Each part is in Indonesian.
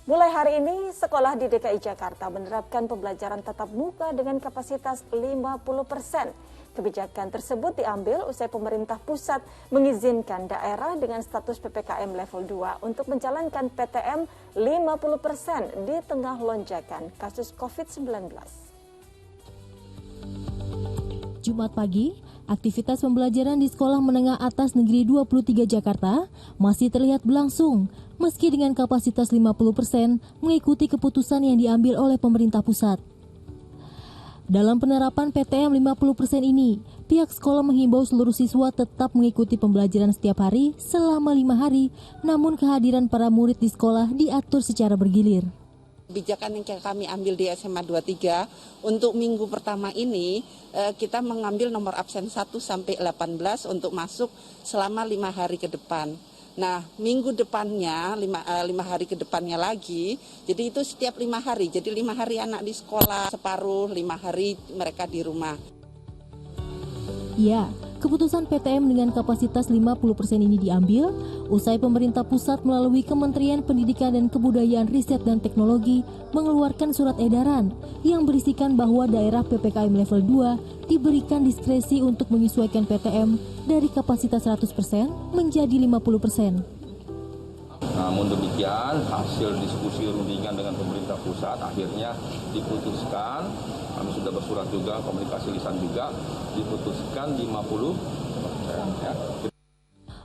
Mulai hari ini, sekolah di DKI Jakarta menerapkan pembelajaran tatap muka dengan kapasitas 50%. Kebijakan tersebut diambil usai pemerintah pusat mengizinkan daerah dengan status PPKM level 2 untuk menjalankan PTM 50% di tengah lonjakan kasus COVID-19. Jumat pagi, aktivitas pembelajaran di Sekolah Menengah Atas Negeri 23 Jakarta masih terlihat berlangsung, meski dengan kapasitas 50% mengikuti keputusan yang diambil oleh pemerintah pusat. Dalam penerapan PTM 50% ini, pihak sekolah menghimbau seluruh siswa tetap mengikuti pembelajaran setiap hari selama 5 hari, namun kehadiran para murid di sekolah diatur secara bergilir. Kebijakan yang kami ambil di SMA 23 untuk minggu pertama ini kita mengambil nomor absen 1 sampai 18 untuk masuk selama 5 hari ke depan. Nah, minggu depannya 5 hari ke depannya lagi. Jadi itu setiap 5 hari. Jadi 5 hari anak di sekolah, separuh 5 hari mereka di rumah. Ya, keputusan PTM dengan kapasitas 50% ini diambil usai pemerintah pusat melalui Kementerian Pendidikan dan Kebudayaan Riset dan Teknologi mengeluarkan surat edaran yang berisikan bahwa daerah PPKM level 2 diberikan diskresi untuk menyesuaikan PTM dari kapasitas 100% menjadi 50%. Namun demikian, hasil diskusi rundingan dengan pemerintah pusat akhirnya diputuskan, kami sudah bersurat juga, komunikasi lisan juga, diputuskan 50%.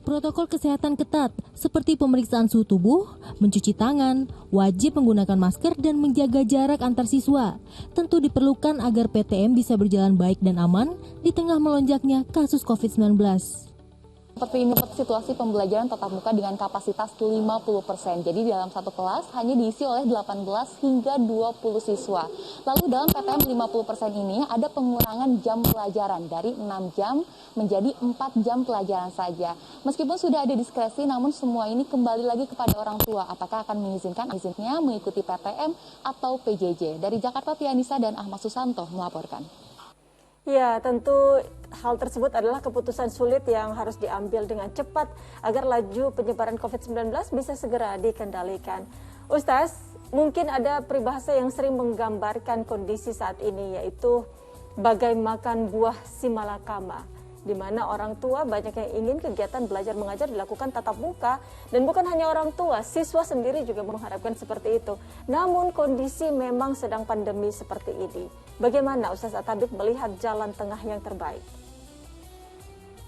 Protokol kesehatan ketat seperti pemeriksaan suhu tubuh, mencuci tangan, wajib menggunakan masker dan menjaga jarak antar siswa. Tentu diperlukan agar PTM bisa berjalan baik dan aman di tengah melonjaknya kasus COVID-19. Seperti ini situasi pembelajaran tatap muka dengan kapasitas 50%. Jadi dalam satu kelas hanya diisi oleh 18 hingga 20 siswa. Lalu dalam PTM 50% ini ada pengurangan jam pelajaran dari 6 jam menjadi 4 jam pelajaran saja. Meskipun sudah ada diskresi, namun semua ini kembali lagi kepada orang tua. Apakah akan mengizinkan izinnya mengikuti PTM atau PJJ? Dari Jakarta, Tianisa dan Ahmad Susanto melaporkan. Ya, tentu hal tersebut adalah keputusan sulit yang harus diambil dengan cepat agar laju penyebaran COVID-19 bisa segera dikendalikan. Ustaz, mungkin ada peribahasa yang sering menggambarkan kondisi saat ini, yaitu bagai makan buah si malakama, di mana orang tua banyak yang ingin kegiatan belajar mengajar dilakukan tatap muka, dan bukan hanya orang tua, siswa sendiri juga mengharapkan seperti itu. Namun kondisi memang sedang pandemi seperti ini. Bagaimana Ustaz At-Tabib melihat jalan tengah yang terbaik?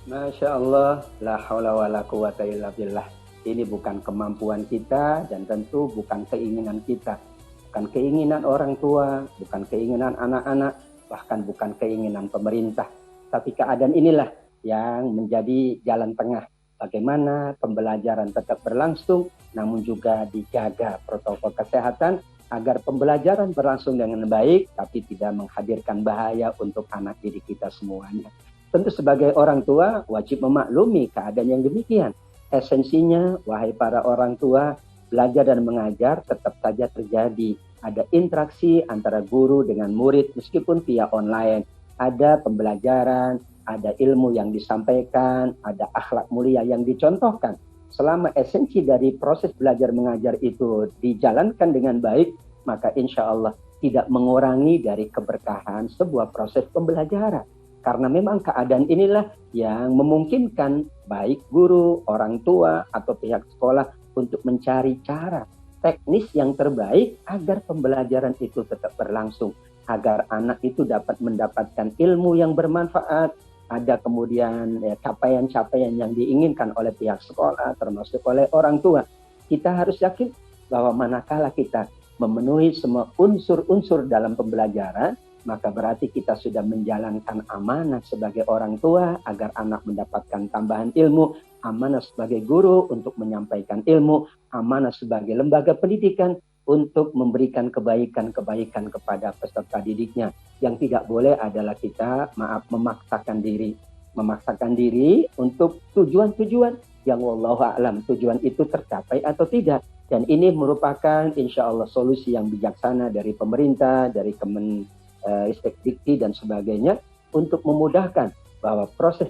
Masya Allah, la haula wa la quwata illa billah. Ini bukan kemampuan kita dan tentu bukan keinginan kita. Bukan keinginan orang tua, bukan keinginan anak-anak, bahkan bukan keinginan pemerintah. Tapi keadaan inilah yang menjadi jalan tengah. Bagaimana pembelajaran tetap berlangsung, namun juga dijaga protokol kesehatan agar pembelajaran berlangsung dengan baik, tapi tidak menghadirkan bahaya untuk anak didik kita semuanya. Tentu sebagai orang tua wajib memaklumi keadaan yang demikian. Esensinya, wahai para orang tua, belajar dan mengajar tetap saja terjadi. Ada interaksi antara guru dengan murid meskipun via online. Ada pembelajaran, ada ilmu yang disampaikan, ada akhlak mulia yang dicontohkan. Selama esensi dari proses belajar mengajar itu dijalankan dengan baik, maka insya Allah tidak mengurangi dari keberkahan sebuah proses pembelajaran. Karena memang keadaan inilah yang memungkinkan baik guru, orang tua, atau pihak sekolah untuk mencari cara teknis yang terbaik agar pembelajaran itu tetap berlangsung. Agar anak itu dapat mendapatkan ilmu yang bermanfaat, ada kemudian capaian-capaian yang diinginkan oleh pihak sekolah, termasuk oleh orang tua. Kita harus yakin bahwa manakala kita memenuhi semua unsur-unsur dalam pembelajaran, maka berarti kita sudah menjalankan amanah sebagai orang tua agar anak mendapatkan tambahan ilmu, amanah sebagai guru untuk menyampaikan ilmu, amanah sebagai lembaga pendidikan untuk memberikan kebaikan-kebaikan kepada peserta didiknya. Yang tidak boleh adalah kita memaksakan diri untuk tujuan-tujuan yang wallahu a'lam tujuan itu tercapai atau tidak. Dan ini merupakan insya Allah solusi yang bijaksana dari pemerintah, dari Ristekdikti dan sebagainya untuk memudahkan bahwa proses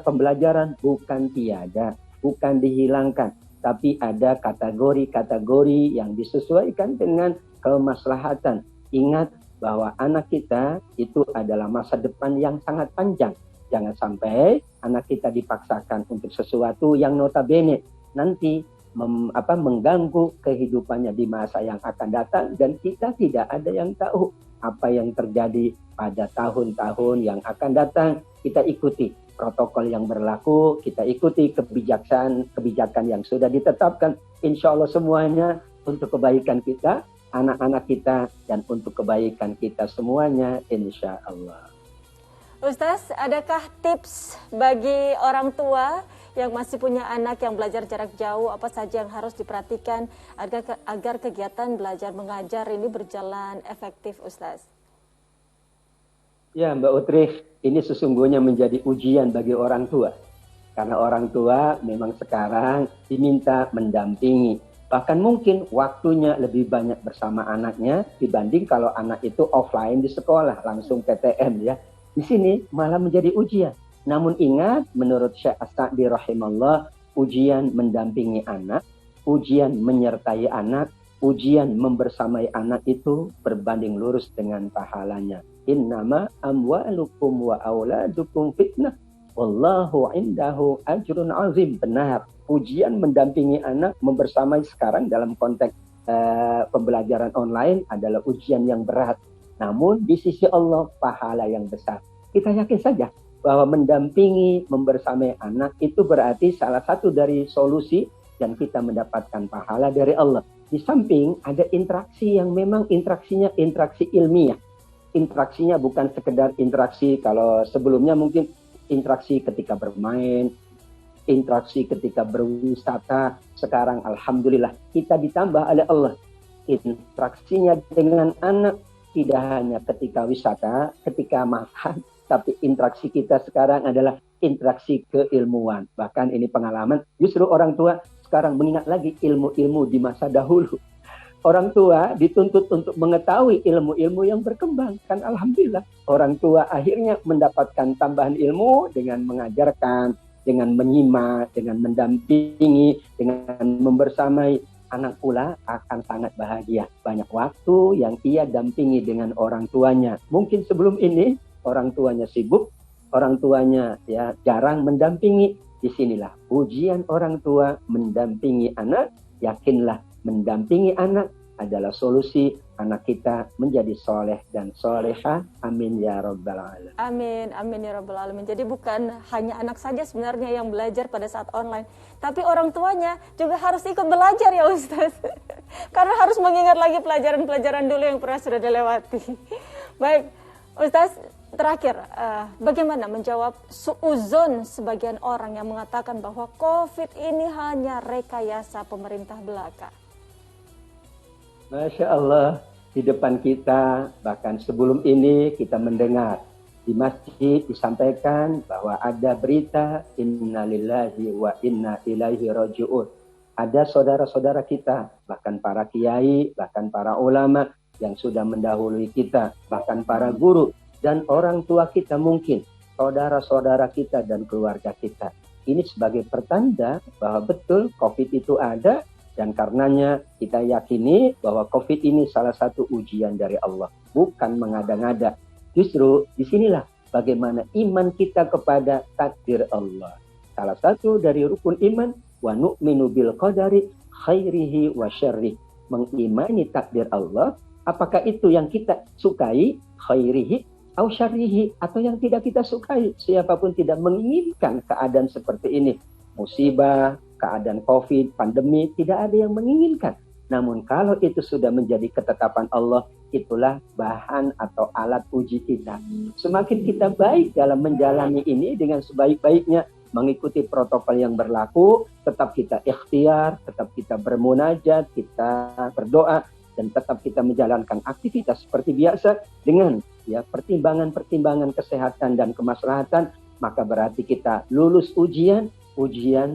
pembelajaran bukan tiada, bukan dihilangkan. tapi ada kategori-kategori yang disesuaikan dengan kemaslahatan. Ingat bahwa anak kita itu adalah masa depan yang sangat panjang. Jangan sampai anak kita dipaksakan untuk sesuatu yang notabene nanti mengganggu kehidupannya di masa yang akan datang, dan kita tidak ada yang tahu apa yang terjadi pada tahun-tahun yang akan datang. Kita ikuti protokol yang berlaku, kita ikuti kebijakan yang sudah ditetapkan. Insya Allah semuanya untuk kebaikan kita, anak-anak kita, dan untuk kebaikan kita semuanya, insya Allah. Ustaz, adakah tips bagi orang tua yang masih punya anak yang belajar jarak jauh, apa saja yang harus diperhatikan agar kegiatan belajar mengajar ini berjalan efektif, Ustaz? Ya, Mbak Utri, ini sesungguhnya menjadi ujian bagi orang tua. Karena orang tua memang sekarang diminta mendampingi. Bahkan mungkin waktunya lebih banyak bersama anaknya dibanding kalau anak itu offline di sekolah, langsung PTM ya. Di sini malah menjadi ujian. Namun ingat, menurut Syekh As-Sa'di rahimahullah, ujian mendampingi anak, ujian menyertai anak, ujian membersamai anak itu berbanding lurus dengan pahalanya. Innama amwalukum wa auladukum fitnah, wallahu indahu ajrun azim. Benar, ujian mendampingi anak, membersamai sekarang dalam konteks pembelajaran online adalah ujian yang berat. Namun di sisi Allah pahala yang besar. Kita yakin saja bahwa mendampingi, membersamai anak itu berarti salah satu dari solusi dan kita mendapatkan pahala dari Allah. Di samping ada interaksi yang memang interaksinya interaksi ilmiah. Interaksinya bukan sekedar interaksi kalau sebelumnya mungkin interaksi ketika bermain, interaksi ketika berwisata. Sekarang alhamdulillah kita ditambah oleh Allah interaksinya dengan anak. Tidak hanya ketika wisata, ketika makan, tapi interaksi kita sekarang adalah interaksi keilmuan. Bahkan ini pengalaman, justru orang tua sekarang mengingat lagi ilmu-ilmu di masa dahulu. Orang tua dituntut untuk mengetahui ilmu-ilmu yang berkembang. Kan alhamdulillah, orang tua akhirnya mendapatkan tambahan ilmu dengan mengajarkan, dengan menyimak, dengan mendampingi, dengan membersamai. Anak pula akan sangat bahagia. Banyak waktu yang ia dampingi dengan orang tuanya. Mungkin sebelum ini orang tuanya sibuk, orang tuanya ya jarang mendampingi. Disinilah ujian orang tua mendampingi anak. Yakinlah mendampingi anak adalah solusi anak kita menjadi soleh dan solehah. Amin ya rabbal alamin. Amin, amin ya rabbal alamin. Jadi bukan hanya anak saja sebenarnya yang belajar pada saat online, tapi orang tuanya juga harus ikut belajar ya Ustaz. Karena harus mengingat lagi pelajaran-pelajaran dulu yang pernah sudah dilewati. Baik, Ustaz, terakhir, bagaimana menjawab suuzon sebagian orang yang mengatakan bahwa COVID ini hanya rekayasa pemerintah belaka? Masya Allah, di depan kita, bahkan sebelum ini kita mendengar di masjid disampaikan bahwa ada berita inna lillahi wa inna ilaihi raji'un. Ada saudara-saudara kita, bahkan para kiai, bahkan para ulama yang sudah mendahului kita, bahkan para guru dan orang tua kita mungkin, saudara-saudara kita dan keluarga kita. Ini sebagai pertanda bahwa betul COVID itu ada. Dan karenanya kita yakini bahwa COVID ini salah satu ujian dari Allah. Bukan mengada-ngada. Justru disinilah bagaimana iman kita kepada takdir Allah. Salah satu dari rukun iman, wa nu'minu bil qadari khairihi wa syarrih. Mengimani takdir Allah, apakah itu yang kita sukai, khairihi, au syarrihi, atau yang tidak kita sukai. Siapapun tidak menginginkan keadaan seperti ini. Musibah, keadaan COVID, pandemi, tidak ada yang menginginkan. Namun kalau itu sudah menjadi ketetapan Allah, itulah bahan atau alat uji kita. Semakin kita baik dalam menjalani ini dengan sebaik-baiknya, mengikuti protokol yang berlaku, tetap kita ikhtiar, tetap kita bermunajat, kita berdoa, dan tetap kita menjalankan aktivitas seperti biasa dengan ya pertimbangan-pertimbangan kesehatan dan kemaslahatan, maka berarti kita lulus ujian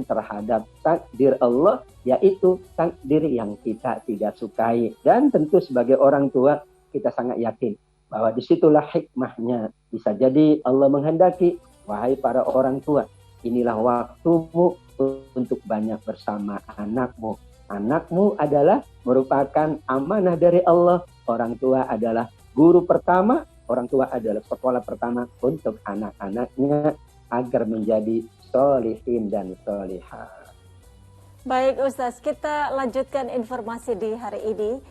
terhadap takdir Allah, yaitu takdir yang kita tidak sukai. Dan tentu sebagai orang tua kita sangat yakin bahwa disitulah hikmahnya. Bisa jadi Allah menghendaki, wahai para orang tua, inilah waktumu untuk banyak bersama anakmu. Anakmu adalah merupakan amanah dari Allah. Orang tua adalah guru pertama, orang tua adalah sekolah pertama untuk anak-anaknya agar menjadi sholihin dan sholihah. Baik Ustaz, kita lanjutkan informasi di hari ini.